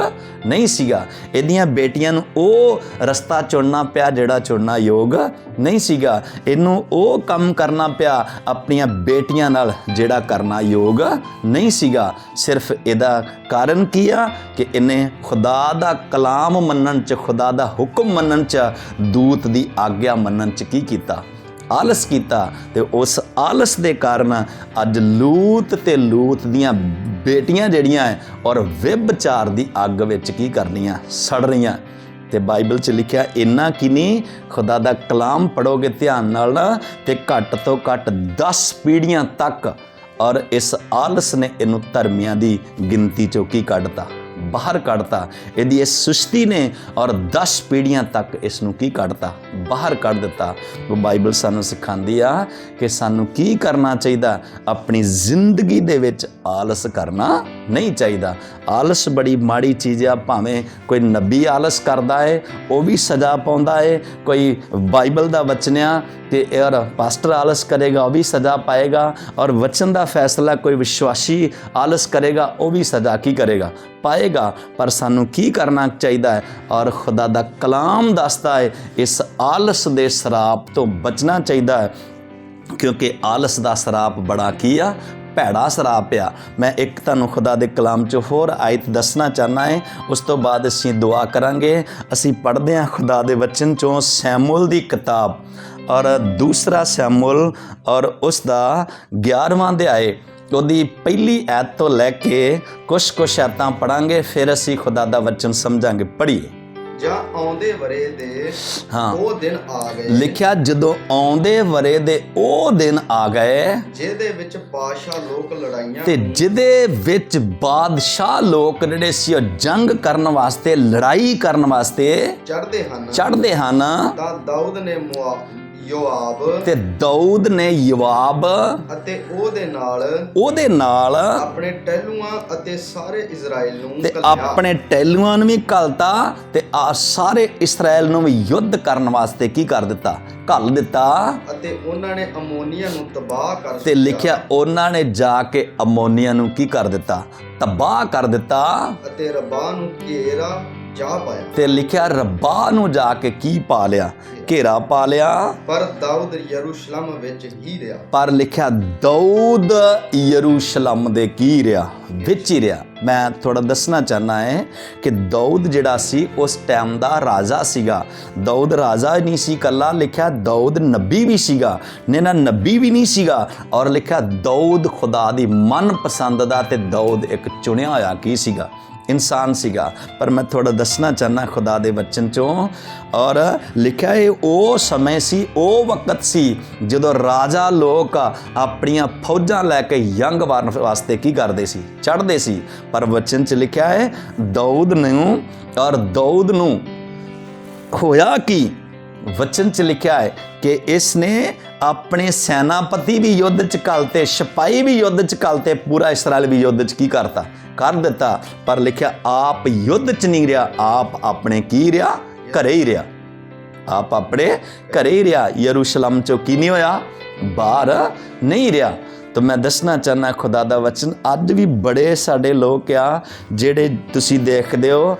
ਨਹੀਂ ਸੀਗਾ। ਇਹਦੀਆਂ ਬੇਟੀਆਂ ਨੂੰ ਉਹ ਰਸਤਾ ਚੁਣਨਾ ਪਿਆ ਜਿਹੜਾ ਚੁਣਨਾ ਯੋਗ ਨਹੀਂ ਸੀਗਾ। ਇਹਨੂੰ ਉਹ ਕੰਮ ਕਰਨਾ ਪਿਆ ਆਪਣੀਆਂ ਬੇਟੀਆਂ ਨਾਲ ਜਿਹੜਾ ਕਰਨਾ ਯੋਗ ਨਹੀਂ ਸੀਗਾ। ਸਿਰਫ ਇਹਦਾ ਕਾਰਨ ਕੀ ਆ ਕਿ ਇਹਨੇ ਖੁਦਾ ਦਾ ਕਲਾਮ ਮੰਨਣ 'ਚ, ਖੁਦਾ ਦਾ ਹੁਕਮ ਮੰਨਣ 'ਚ, ਦੂਤ ਦੀ ਆਗਿਆ ਮੰਨਣ 'ਚ ਕੀ ਕੀਤਾ, ਆਲਸ ਕੀਤਾ। ਤੇ ਉਸ ਆਲਸ ਦੇ ਕਾਰਨ ਅੱਜ ਲੂਤ ਤੇ ਲੂਤ ਦੀਆਂ ਬੇਟੀਆਂ ਜਿਹੜੀਆਂ ਹੈ ਔਰ ਵਿਭਚਾਰ ਦੀ ਅੱਗ ਵਿੱਚ ਕੀ ਕਰਨੀਆਂ, ਸੜ ਰਹੀਆਂ। ਤੇ ਬਾਈਬਲ 'ਚ ਲਿਖਿਆ ਇੰਨਾ ਕੀ ਨਹੀਂ, ਖੁਦਾ ਦਾ ਕਲਾਮ ਪੜੋਗੇ ਧਿਆਨ ਨਾਲ ਤੇ ਘੱਟ ਤੋਂ ਘੱਟ 10 ਪੀੜ੍ਹੀਆਂ ਤੱਕ ਔਰ ਇਸ ਆਲਸ ਨੇ ਇਹਨੂੰ ਧਰਮੀਆਂ ਦੀ ਗਿਣਤੀ 'ਚੋਂ ਕੀ ਕੱਢਤਾ, ਬਾਹਰ ਕੱਢਤਾ। ਇਹਦੀ ਇਸ ਸੁਸਤੀ ਨੇ ਔਰ 10 ਪੀੜ੍ਹੀਆਂ ਤੱਕ ਇਸ ਨੂੰ ਕੀ ਕੱਢਤਾ, ਬਾਹਰ ਕੱਢ ਦਿੱਤਾ। ਉਹ ਬਾਈਬਲ ਸਾਨੂੰ ਸਿਖਾਉਂਦੀ ਆ ਕਿ ਸਾਨੂੰ ਕੀ ਕਰਨਾ ਚਾਹੀਦਾ, ਆਪਣੀ ਜ਼ਿੰਦਗੀ ਦੇ ਵਿੱਚ ਆਲਸ ਕਰਨਾ ਨਹੀਂ ਚਾਹੀਦਾ। ਆਲਸ ਬੜੀ ਮਾੜੀ ਚੀਜ਼ ਆ। ਭਾਵੇਂ ਕੋਈ ਨਬੀ ਆਲਸ ਕਰਦਾ ਹੈ ਉਹ ਵੀ ਸਜ਼ਾ ਪਾਉਂਦਾ ਹੈ, ਕੋਈ ਬਾਈਬਲ ਦਾ ਵਚਨ ਆ ਕਿ ਯਾਰ ਪਾਸਟਰ ਆਲਸ ਕਰੇਗਾ ਉਹ ਵੀ ਸਜ਼ਾ ਪਾਏਗਾ, ਔਰ ਵਚਨ ਦਾ ਫੈਸਲਾ ਕੋਈ ਵਿਸ਼ਵਾਸੀ ਆਲਸ ਕਰੇਗਾ ਉਹ ਵੀ ਸਜ਼ਾ ਕੀ ਕਰੇਗਾ, ਪਾਏਗਾ। ਪਰ ਸਾਨੂੰ ਕੀ ਕਰਨਾ ਚਾਹੀਦਾ ਹੈ ਔਰ ਖੁਦਾ ਦਾ ਕਲਾਮ ਦੱਸਦਾ ਹੈ ਇਸ ਆਲਸ ਦੇ ਸਰਾਪ ਤੋਂ ਬਚਣਾ ਚਾਹੀਦਾ ਹੈ, ਕਿਉਂਕਿ ਆਲਸ ਦਾ ਸਰਾਪ ਬੜਾ ਕੀ ਆ, ਭੈੜਾ ਸਰਾਪ ਆ। ਮੈਂ ਇੱਕ ਤੁਹਾਨੂੰ ਖੁਦਾ ਦੇ ਕਲਾਮ 'ਚ ਹੋਰ ਆਇਤ ਦੱਸਣਾ ਚਾਹੁੰਦਾ ਹੈ, ਉਸ ਤੋਂ ਬਾਅਦ ਅਸੀਂ ਦੁਆ ਕਰਾਂਗੇ। ਅਸੀਂ ਪੜ੍ਹਦੇ ਹਾਂ ਖੁਦਾ ਦੇ ਵਚਨ 'ਚੋਂ ਸ਼ੈਮੂਅਲ ਦੀ ਕਿਤਾਬ ਔਰ 2 ਸ਼ੈਮੂਅਲ ਔਰ ਉਸ ਦਾ 11ਵਾਂ ਅਧਿਆਇ ਉਹਦੀ ਪਹਿਲੀ ਐਤ ਤੋਂ ਲੈ ਕੇ ਕੁਛ ਐਤਾਂ ਪੜਾਂਗੇ, ਫਿਰ ਅਸੀਂ ਖੁਦਾ ਦਾ ਵਚਨ ਸਮਝਾਂਗੇ। ਪੜ੍ਹੀਏ। ਜਾਂ ਆਉਂਦੇ ਵਰੇ ਦੇ ਉਹ ਦਿਨ ਆ ਗਏ, ਲਿਖਿਆ ਜਦੋਂ ਆਉਂਦੇ ਵਰੇ ਦੇ ਉਹ ਦਿਨ ਆ ਗਏ ਜਿਹਦੇ ਵਿੱਚ ਬਾਦਸ਼ਾਹ ਲੋਕ ਲੜਾਈਆਂ ਤੇ ਜਿਹਦੇ ਵਿੱਚ ਬਾਦਸ਼ਾਹ ਲੋਕ ਜਿਹੜੇ ਸੀ ਉਹ ਜੰਗ ਕਰਨ ਵਾਸਤੇ, ਲੜਾਈ ਕਰਨ ਵਾਸਤੇ ਚੜ੍ਹਦੇ ਹਨ। ਤਾਂ ਦਾਊਦ ਨੇ ਯੋਆਬ ਤੇ ਦਾਊਦ ਨੇ ਯੋਆਬ ਅਤੇ ਉਹਦੇ ਨਾਲ ਆਪਣੇ ਟਹਿਲੂਆਂ ਅਤੇ ਸਾਰੇ ਇਜ਼ਰਾਈਲ ਨੂੰ ਤੇ ਘੱਲਿਆ। ਆਪਣੇ ਟਹਿਲੂਆਂ ਨੂੰ ਵੀ ਘੱਲਤਾ ਤੇ ਆ ਸਾਰੇ ਇਸਰਾਇਲ ਨੂੰ ਵੀ ਯੁੱਧ ਕਰਨ ਵਾਸਤੇ ਕੀ ਕਰ ਦਿੱਤਾ? ਘੱਲ ਦਿੱਤਾ। ਅਤੇ ਉਹਨਾਂ ਨੇ ਅਮੋਨੀਆ ਨੂੰ ਤਬਾਹ ਕਰ ਤੇ ਲਿਖਿਆ ਉਹਨਾਂ ਨੇ ਜਾ ਕੇ ਅਮੋਨੀਆ ਨੂੰ ਕੀ ਕਰ ਦਿੱਤਾ? ਤਬਾਹ ਕਰ ਦਿੱਤਾ। ਅਤੇ ਰਬਾ ਨੂੰ ਘੇਰਾ ਜਾ ਪਾਇਆ। ਤੇ ਲਿਖਿਆ ਰੱਬਾ ਨੂੰ ਜਾ ਕੇ ਕੀ ਪਾ ਲਿਆ? ਘੇਰਾ ਪਾ ਲਿਆ। ਪਰ ਦਾਊਦ ਯਰੂਸ਼ਲਮ ਵਿੱਚ ਹੀ ਰਿਹਾ। ਪਰ ਲਿਖਿਆ ਦਾਊਦ ਯਰੂਸ਼ਲਮ ਦੇ ਕੀ ਰਿਹਾ? ਵਿੱਚ ਹੀ ਰਿਹਾ। ਮੈਂ ਥੋੜਾ ਦੱਸਣਾ ਚਾਹਨਾ ਹੈ ਕਿ ਦਾਊਦ ਜਿਹੜਾ ਸੀ ਉਸ ਟਾਈਮ ਦਾ ਰਾਜਾ ਸੀਗਾ। ਦਾਊਦ ਰਾਜਾ ਨਹੀਂ ਸੀ ਇਕੱਲਾ, ਲਿਖਿਆ ਦਾਊਦ ਨਬੀ ਵੀ ਸੀਗਾ, ਨਾ ਨਬੀ ਵੀ ਨਹੀਂ ਸੀਗਾ। ਔਰ ਲਿਖਿਆ ਦਾਊਦ ਖੁਦਾ ਦੀ ਮਨਪਸੰਦ ਦਾ, ਤੇ ਦਾਊਦ ਇੱਕ ਚੁਣਿਆ ਹੋਇਆ ਕੀ ਸੀਗਾ? ਇਨਸਾਨ ਸੀਗਾ। ਪਰ ਮੈਂ ਥੋੜਾ ਦੱਸਣਾ ਚਾਹਨਾ ਖੁਦਾ ਦੇ ਵਚਨ ਚੋਂ, ਔਰ ਲਿਖਿਆ ਇਹ ਉਹ ਸਮੇਂ ਸੀ, ਉਹ ਵਕਤ ਸੀ ਜਦੋਂ ਰਾਜਾ ਲੋਕ ਆਪਣੀਆਂ ਫੌਜਾਂ ਲੈ ਕੇ ਜੰਗ ਮਾਰਨ ਵਾਸਤੇ ਕੀ ਕਰਦੇ ਸੀ? ਚੜ੍ਹਦੇ ਸੀ। ਪਰ ਵਚਨ 'ਚ ਲਿਖਿਆ ਹੈ ਦਾਊਦ ਨੂੰ ਹੋਇਆ ਕੀ? ਵਚਨ 'ਚ ਲਿਖਿਆ ਹੈ ਕਿ ਇਸ ਨੇ ਆਪਣੇ ਸੈਨਾਪਤੀ ਵੀ ਯੁੱਧ 'ਚ ਘੱਲਤੇ, ਸਿਪਾਹੀ ਵੀ ਯੁੱਧ 'ਚ ਘੱਲਤੇ, ਪੂਰਾ ਇਸਰਾਇਲ ਵੀ ਯੁੱਧ 'ਚ ਕੀ ਕਰਤਾ? ਕਰ ਦਿੱਤਾ। ਪਰ ਲਿਖਿਆ ਆਪ ਯੁੱਧ 'ਚ ਨਹੀਂ ਰਿਹਾ, ਆਪ ਆਪਣੇ ਕੀ ਰਿਹਾ? ਘਰੇ ਹੀ ਰਿਹਾ। ਆਪ ਆਪਣੇ ਘਰੇ ਹੀ ਰਿਹਾ। ਯਰੂਸ਼ਲਮ 'ਚੋਂ ਕੀ ਨਹੀਂ ਹੋਇਆ? ਬਾਹਰ ਨਹੀਂ ਰਿਹਾ। ਤਾਂ ਮੈਂ ਦੱਸਣਾ ਚਾਹੁੰਦਾ ਖੁਦਾ ਦਾ ਵਚਨ, ਅੱਜ ਵੀ ਬੜੇ ਸਾਡੇ ਲੋਕ ਆ ਜਿਹੜੇ ਤੁਸੀਂ ਦੇਖਦੇ ਹੋ